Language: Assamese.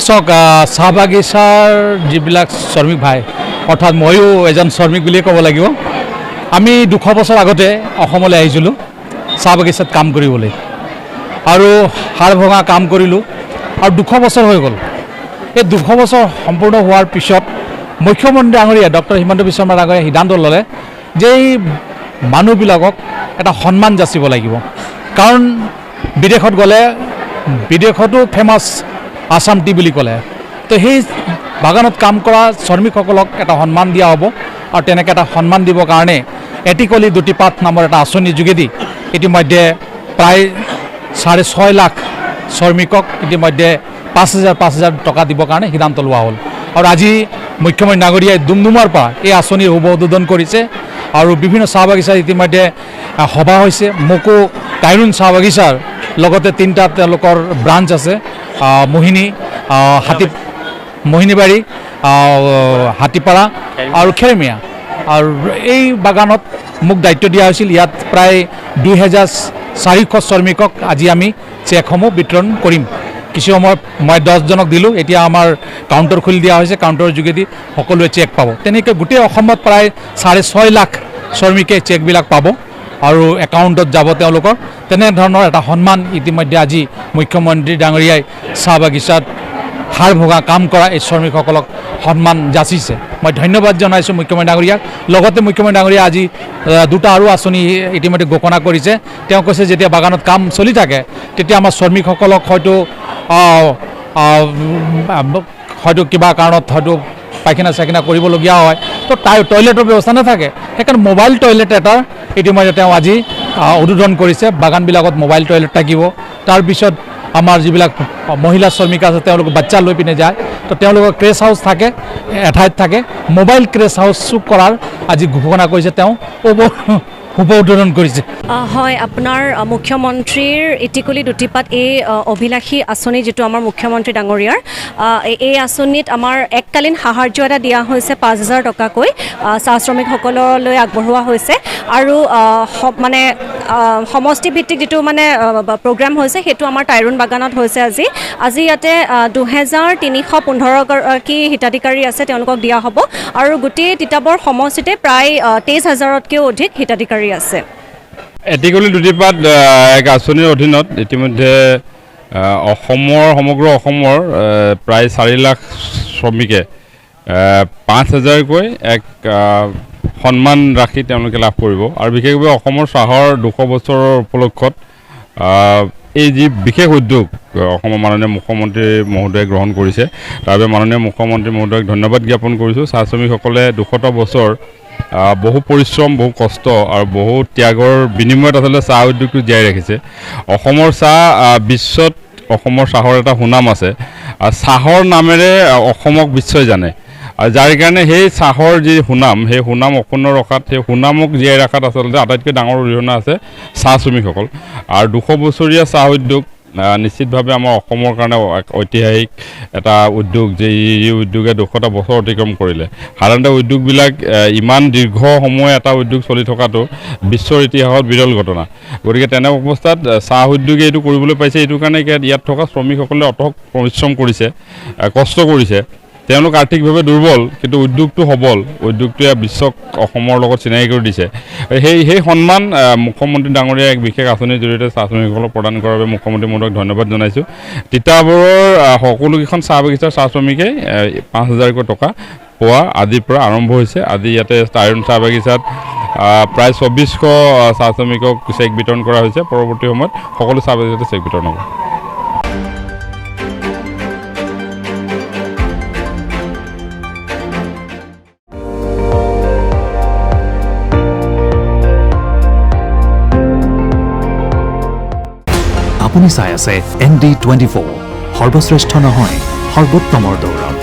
চাওক চাহ বাগিচাৰ যিবিলাক শ্ৰমিক ভাই অৰ্থাৎ ময়ো এজন শ্ৰমিক বুলিয়ে ক'ব লাগিব। আমি 200 বছৰ আগতে অসমলৈ আহিছিলোঁ চাহ বাগিচাত কাম কৰিবলৈ আৰু হাড় ভঙা কাম কৰিলোঁ আৰু 200 বছৰ হৈ গ'ল। এই 200 বছৰ সম্পূৰ্ণ হোৱাৰ পিছত মুখ্যমন্ত্ৰী ডাঙৰীয়া ডক্টৰ হিমন্ত বিশ্ব শৰ্মা ডাঙৰীয়াই সিদ্ধান্ত ল'লে যে এই মানুহবিলাকক এটা সন্মান যাচিব লাগিব, কাৰণ বিদেশত গ'লে বিদেশতো ফেমাছ আছাম টি বুলি ক'লে। তো সেই বাগানত কাম কৰা শ্ৰমিকসকলক এটা সন্মান দিয়া হ'ব আৰু তেনেকৈ এটা সন্মান দিবৰ কাৰণে এটিকলি দুটি পাত নামৰ এটা আঁচনিৰ যোগেদি ইতিমধ্যে প্ৰায় 6.5 লাখ শ্ৰমিকক ইতিমধ্যে 5,000 টকা দিবৰ কাৰণে সিদ্ধান্ত লোৱা হ'ল। আৰু আজি মুখ্যমন্ত্ৰী ডাঙৰীয়াই ডুমডুমাৰ পৰা এই আঁচনিৰ শুভ উদ্বোধন কৰিছে আৰু বিভিন্ন চাহ বাগিচাত ইতিমধ্যে সভা হৈছে। মোকো কাইৰুন চাহ বাগিচাৰ লগতে 3টা তেওঁলোকৰ ব্ৰাঞ্চ আছে, মোহিনীবাৰী, হাতীপাৰা আৰু খেৰমিয়া। আৰু এই বাগানত মোক দায়িত্ব দিয়া হৈছিল। ইয়াত প্ৰায় 2,400 শ্ৰমিকক আজি আমি চেকসমূহ বিতৰণ কৰিম। কিছু সময়ত মই 10 জনক দিলোঁ, এতিয়া আমাৰ কাউণ্টাৰ খুলি দিয়া হৈছে, কাউণ্টাৰৰ যোগেদি সকলোৱে চেক পাব। তেনেকৈ গোটেই অসমত প্ৰায় 6.5 লাখ শ্ৰমিকে চেকবিলাক পাব আৰু একাউণ্টত যাব তেওঁলোকৰ। তেনেধৰণৰ এটা সন্মান ইতিমধ্যে আজি মুখ্যমন্ত্ৰী ডাঙৰীয়াই চাহ বাগিচাত হাড় ভঙা কাম কৰা এই শ্ৰমিকসকলক সন্মান যাচিছে। মই ধন্যবাদ জনাইছোঁ মুখ্যমন্ত্ৰী ডাঙৰীয়াক। লগতে মুখ্যমন্ত্ৰী ডাঙৰীয়া আজি 2টা আৰু আঁচনি ইতিমধ্যে ঘোষণা কৰিছে। তেওঁ কৈছে যেতিয়া বাগানত কাম চলি থাকে তেতিয়া আমাৰ শ্ৰমিকসকলক হয়তো কিবা কাৰণত হয়তো পাইখানা চাইখানা কৰিবলগীয়া হয়, তো টয়লেটৰ ব্যৱস্থা নাথাকে, সেইকাৰণে মোবাইল টয়লেট এটাৰ ইতিমধ্যে তেওঁ আজি উদ্বোধন কৰিছে। বাগানবিলাকত মোবাইল টয়লেট থাকিব। তাৰপিছত আমাৰ যিবিলাক মহিলা শ্ৰমিক আছে তেওঁলোকে বাচ্চা লৈ পিনে যায়, তো তেওঁলোকৰ ক্ৰেছ হাউচ থাকে, এঠাইত থাকে। মোবাইল ক্ৰেছ হাউচ কৰাৰ আজি ঘোষণা কৰিছে, তেওঁ শুভ উদ্বোধন কৰিছে। হয়, আপোনাৰ মুখ্যমন্ত্ৰীৰ ইটিকুলি দুটিপাত এই অভিলাষী আঁচনি যিটো আমাৰ মুখ্যমন্ত্ৰী ডাঙৰীয়াৰ, এই আঁচনিত আমাৰ এককালীন সাহাৰ্য এটা দিয়া হৈছে 5,000 টকাকৈ চাহ শ্ৰমিকসকললৈ আগবঢ়োৱা হৈছে। আৰু মানে সমষ্টিভিত্তিক যিটো মানে প্ৰগ্ৰাম হৈছে সেইটো আমাৰ টাইৰুন বাগানত হৈছে। আজি ইয়াতে 2,315 গৰাকী হিতাধিকাৰী আছে, তেওঁলোকক দিয়া হ'ব। আৰু গোটেই তিতাবৰ সমষ্টিতে প্ৰায় 23,000তকৈও অধিক হিতাধিকাৰী আছে। এটিকলি দুটিপাত এক আঁচনিৰ অধীনত ইতিমধ্যে সমগ্ৰ অসমৰ প্ৰায় 4 লাখ শ্ৰমিকে 5,000কৈ এক সন্মান ৰাশি তেওঁলোকে লাভ কৰিব। আৰু বিশেষভাৱে অসমৰ চাহৰ 200 বছৰৰ উপলক্ষত এই যি বিশেষ উদ্যোগ অসমৰ মাননীয় মুখ্যমন্ত্ৰী মহোদয়ে গ্ৰহণ কৰিছে, তাৰ বাবে মাননীয় মুখ্যমন্ত্ৰী মহোদয়ক ধন্যবাদ জ্ঞাপন কৰিছোঁ। চাহ শ্ৰমিকসকলে 200টা বছৰ বহু পৰিশ্ৰম, বহু কষ্ট আৰু বহু ত্যাগৰ বিনিময়ত আচলতে চাহ উদ্যোগটো জীয়াই ৰাখিছে। অসমৰ চাহ বিশ্বত অসমৰ চাহৰ এটা সুনাম আছে। চাহৰ নামেৰে অসমক বিশ্বই জানে, আৰু যাৰ কাৰণে সেই চাহৰ যি সুনাম, সেই সুনাম অক্ষুণ্ণ ৰখাত, সেই সুনামক জীয়াই ৰখাত আচলতে আটাইতকৈ ডাঙৰ অৰিহণা আছে চাহ শ্ৰমিকসকল। আৰু 200 বছৰীয়া চাহ উদ্যোগ নিশ্চিতভাৱে আমাৰ অসমৰ কাৰণে এক ঐতিহাসিক এটা উদ্যোগ, যে এই উদ্যোগে 200টা বছৰ অতিক্ৰম কৰিলে। সাধাৰণতে উদ্যোগবিলাক ইমান দীৰ্ঘ সময় এটা উদ্যোগ চলি থকাটো বিশ্বৰ ইতিহাসত বিৰল ঘটনা। গতিকে তেনে অৱস্থাত চাহ উদ্যোগে এইটো কৰিবলৈ পাইছে, এইটো কাৰণে ইয়াত থকা শ্ৰমিকসকলে অথক পৰিশ্ৰম কৰিছে, কষ্ট কৰিছে। তেওঁলোক আৰ্থিকভাৱে দুৰ্বল, কিন্তু উদ্যোগটো সবল। উদ্যোগটোৱে বিশ্বক অসমৰ লগত চিনাকি কৰি দিছে। সেই সন্মান মুখ্যমন্ত্ৰী ডাঙৰীয়াই এক বিশেষ আঁচনিৰ জৰিয়তে চাহ শ্ৰমিকসকলক প্ৰদান কৰাৰ বাবে মুখ্যমন্ত্ৰী মহোদয়ক ধন্যবাদ জনাইছোঁ। তিতাবৰৰ সকলোকেইখন চাহ বাগিচাৰ চাহ শ্ৰমিকে 5,000কৈ টকা পোৱা আজিৰ পৰা আৰম্ভ হৈছে। আজি ইয়াতে টাইৰুন চাহ বাগিচাত প্ৰায় 2,400 চাহ শ্ৰমিকক চেক বিতৰণ কৰা হৈছে। পৰৱৰ্তী সময়ত সকলো চাহ বাগিচাতে চেক বিতৰণ হ'ব। আপুনি চাই আছে ND24, সৰ্বশ্ৰেষ্ঠ নহয় সৰ্বোত্তমৰ দৌৰ।